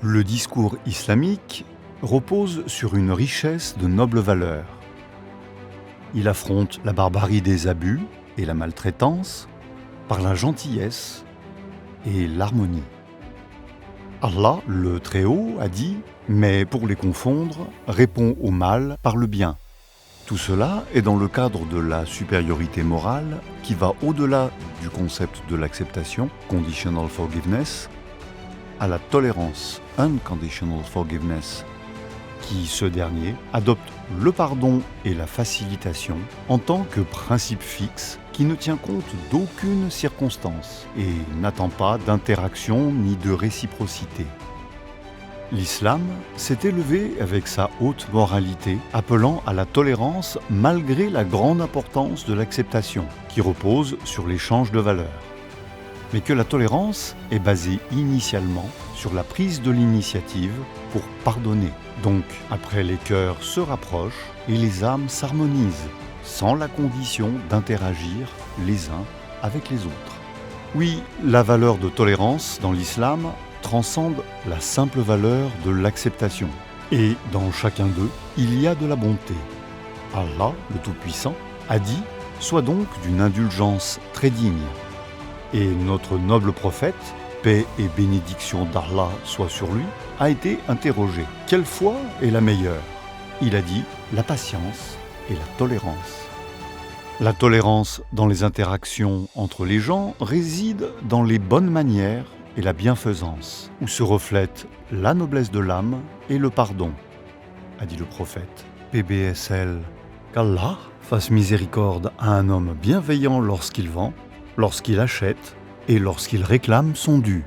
Le discours islamique repose sur une richesse de nobles valeurs. Il affronte la barbarie des abus et la maltraitance par la gentillesse et l'harmonie. Allah, le Très-Haut, a dit « Mais pour les confondre, réponds au mal par le bien ». Tout cela est dans le cadre de la supériorité morale qui va au-delà du concept de l'acceptation, conditional forgiveness, à la tolérance, unconditional forgiveness, qui, ce dernier, adopte le pardon et la facilitation en tant que principe fixe qui ne tient compte d'aucune circonstance et n'attend pas d'interaction ni de réciprocité. L'islam s'est élevé avec sa haute moralité, appelant à la tolérance malgré la grande importance de l'acceptation, qui repose sur l'échange de valeurs. Mais que la tolérance est basée initialement sur la prise de l'initiative pour pardonner. Donc, après, les cœurs se rapprochent et les âmes s'harmonisent, sans la condition d'interagir les uns avec les autres. Oui, la valeur de tolérance dans l'islam transcende la simple valeur de l'acceptation. Et dans chacun d'eux, il y a de la bonté. Allah, le Tout-Puissant, a dit « Sois donc d'une indulgence très digne ». Et notre noble prophète, paix et bénédiction d'Allah soient sur lui, a été interrogé. Quelle foi est la meilleure ? Il a dit la patience et la tolérance. La tolérance dans les interactions entre les gens réside dans les bonnes manières et la bienfaisance, où se reflètent la noblesse de l'âme et le pardon, a dit le prophète. PBSL, qu'Allah fasse miséricorde à un homme bienveillant lorsqu'il vend, lorsqu'il achète et lorsqu'il réclame son dû.